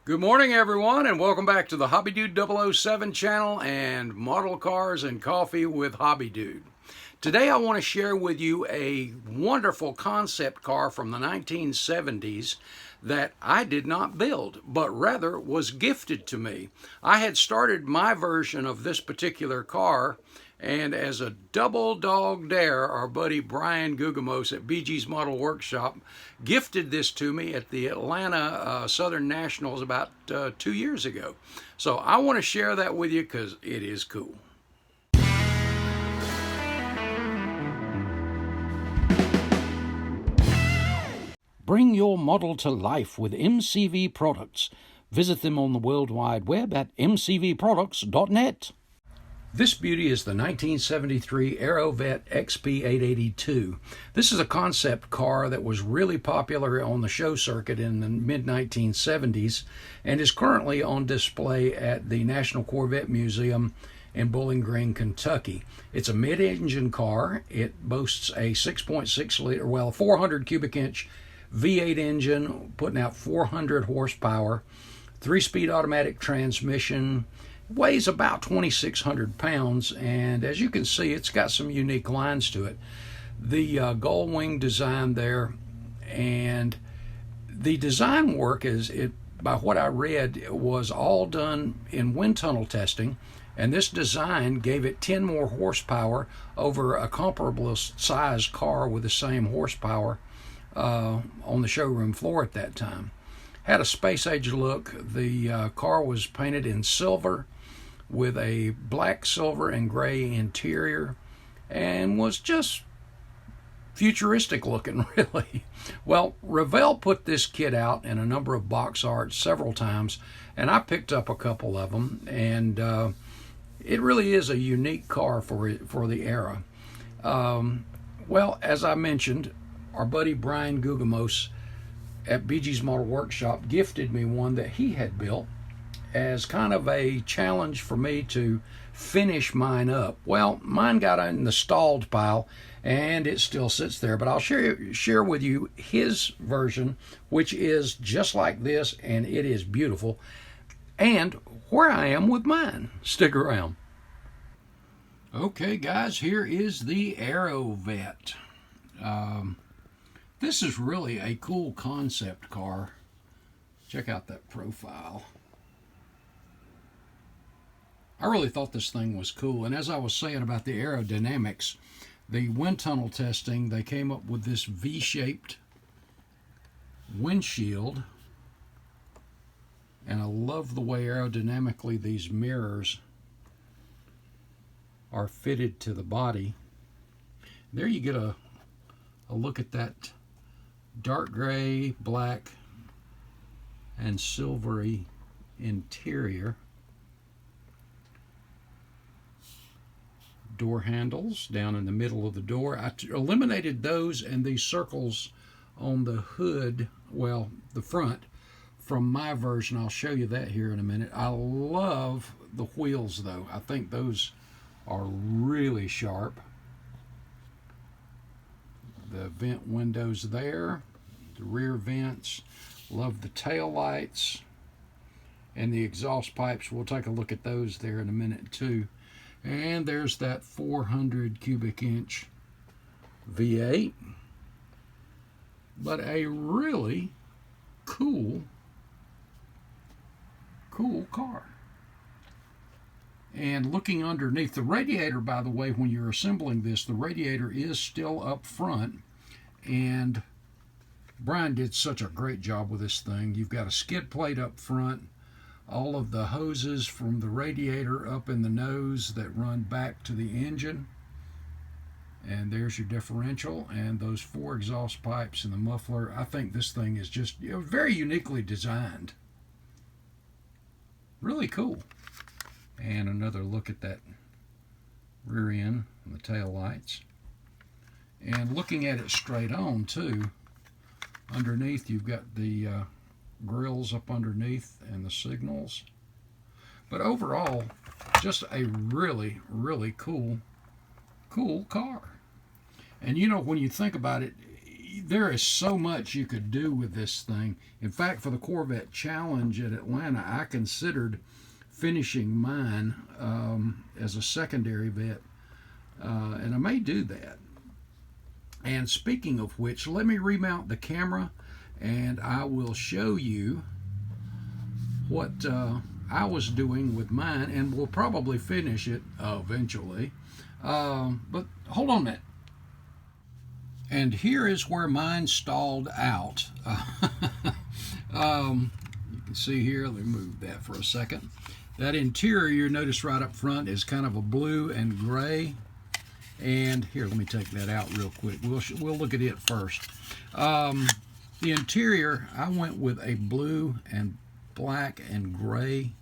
Good morning, everyone, and welcome back to the Hobbydude 007 channel and Model Cars and Coffee with Hobbydude. Today I want to share with you a wonderful concept car from the 1970s that I did not build, but rather was gifted to me. I had started my version of this particular car, and as a double dog dare, our buddy Brian Gugamos at BG's Model Workshop gifted this to me at the Atlanta Southern Nationals about 2 years ago. So I want to share that with you because it is cool. Bring your model to life with MCV products. Visit them on the World Wide Web at mcvproducts.net. This beauty is the 1973 Aerovette XP-882. This is a concept car that was really popular on the show circuit in the mid-1970s and is currently on display at the National Corvette Museum in Bowling Green, Kentucky. It's a mid-engine car. It boasts a 6.6 liter, 400 cubic inch V8 engine, putting out 400 horsepower, 3-speed automatic transmission, weighs about 2,600 pounds, and as you can see, it's got some unique lines to it. The gull wing design there, and the design work by what I read, was all done in wind tunnel testing, and this design gave it 10 more horsepower over a comparable size car with the same horsepower on the showroom floor at that time. Had a space age look. The car was painted in silver with a black, silver, and gray interior, and was just futuristic looking, really. Well, Revell put this kit out in a number of box arts several times, and I picked up a couple of them, and it really is a unique car for the era. Well, as I mentioned, our buddy Brian Gugamos at BG's Model Workshop gifted me one that he had built as kind of a challenge for me to finish mine up. Well, mine got in the stalled pile and it still sits there, but I'll share with you his version, which is just like this, and it is beautiful, and where I am with mine. Stick around. Okay guys, here is the Aerovette. This is really a cool concept car. Check out that profile. I really thought this thing was cool, and as I was saying about the aerodynamics, the wind tunnel testing, they came up with this V-shaped windshield, and I love the way aerodynamically these mirrors are fitted to the body. There you get a look at that dark gray, black, and silvery interior. Door handles down in the middle of the door. I eliminated those and these circles on the hood, well, the front, from my version. I'll show you that here in a minute. I love the wheels, though. I think those are really sharp. The vent windows there, the rear vents. Love the tail lights and the exhaust pipes. We'll take a look at those there in a minute too. And there's that 400 cubic inch V8. But a really cool car. And looking underneath, the radiator, by the way, when you're assembling this, the radiator is still up front. And Brian did such a great job with this thing. You've got a skid plate up front, all of the hoses from the radiator up in the nose that run back to the engine, and there's your differential and those 4 exhaust pipes and the muffler. I think this thing is just very uniquely designed. Really cool. And another look at that rear end and the tail lights, and looking at it straight on too. Underneath you've got the grills up underneath and the signals, but overall just a really cool car. And you know, when you think about it, there is so much you could do with this thing. In fact, for the Corvette Challenge at Atlanta, I considered finishing mine as a secondary vet, and I may do that. And speaking of which, let me remount the camera and I will show you what I was doing with mine, and we'll probably finish it eventually. But hold on a minute. And here is where mine stalled out. You can see here, let me move that for a second. That interior, you notice right up front, is kind of a blue and gray. And here, let me take that out real quick. We'll look at it first. The interior, I went with a blue and black and gray.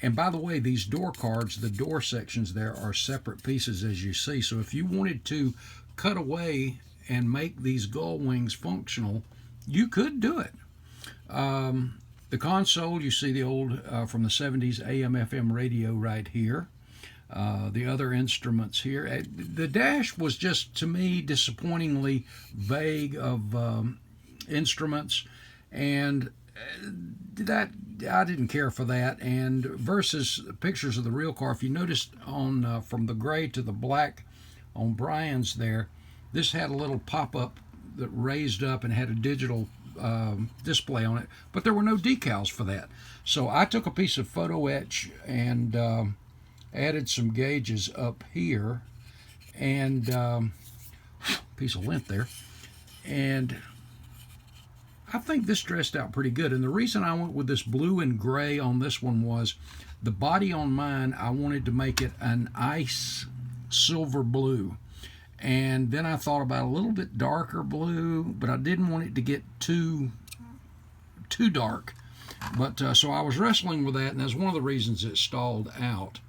And by the way, these door cards, the door sections there are separate pieces, as you see. So if you wanted to cut away and make these gull wings functional, you could do it. The console, you see the old, from the 70s AM/FM radio right here. The other instruments here. The dash was just, to me, disappointingly vague of instruments, and that I didn't care for that. And versus pictures of the real car, if you noticed on from the gray to the black on Brian's there, this had a little pop-up that raised up and had a digital display on it, but there were no decals for that. So I took a piece of photo etch and added some gauges up here, and piece of lint there, and I think this dressed out pretty good. And the reason I went with this blue and gray on this one was the body on mine, I wanted to make it an ice silver blue. And then I thought about a little bit darker blue, but I didn't want it to get too dark. But so I was wrestling with that, and that's one of the reasons it stalled out.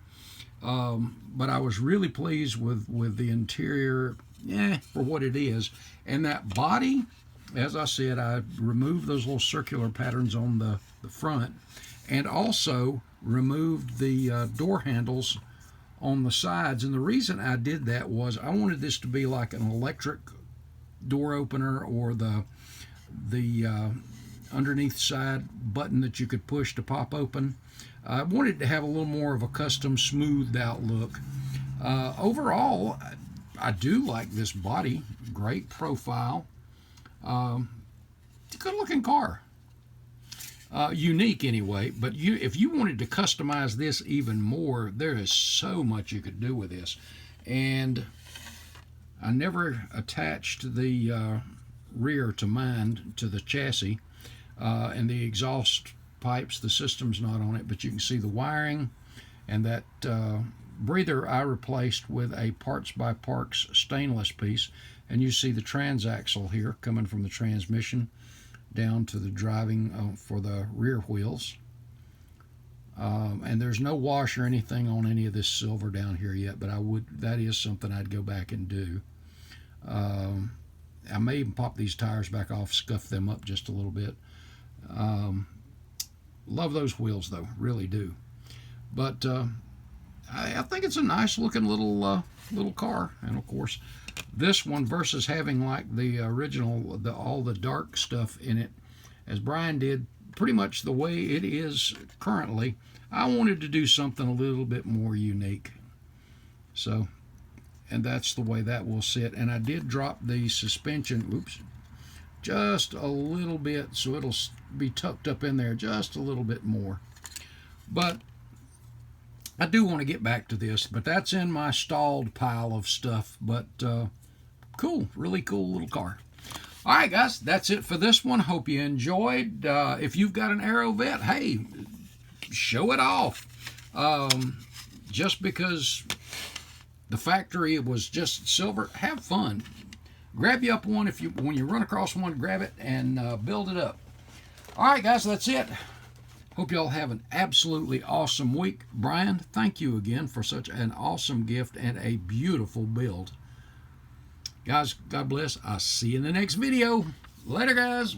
But I was really pleased with the interior, for what it is. And that body, as I said, I removed those little circular patterns on the front, and also removed the door handles on the sides. And the reason I did that was I wanted this to be like an electric door opener, or the underneath side button that you could push to pop open. I wanted to have a little more of a custom smoothed out look. Overall, I do like this body. Great profile. Good looking car. Unique anyway, but if you wanted to customize this even more, there is so much you could do with this. And I never attached the rear to mine, to the chassis, and the exhaust pipes. The system's not on it, but you can see the wiring, and that breather I replaced with a Parts by Parks stainless piece. And you see the transaxle here coming from the transmission down to the driving for the rear wheels. And there's no wash or anything on any of this silver down here yet, but that is something I'd go back and do. I may even pop these tires back off, scuff them up just a little bit. Love those wheels though, really do. But I think it's a nice looking little car. And of course, this one, versus having like the original, all the dark stuff in it, as Brian did, pretty much the way it is currently, I wanted to do something a little bit more unique. So, and that's the way that will sit. And I did drop the suspension, just a little bit, so it'll be tucked up in there just a little bit more. But I do want to get back to this, but that's in my stalled pile of stuff. But cool, really cool little car. All right, guys, that's it for this one. Hope you enjoyed. If you've got an Aerovette, hey, show it off. Just because the factory was just silver, have fun. Grab you up one when you run across one, grab it and build it up. All right, guys, that's it. Hope y'all have an absolutely awesome week. Brian, thank you again for such an awesome gift and a beautiful build. Guys, God bless. I'll see you in the next video. Later, guys.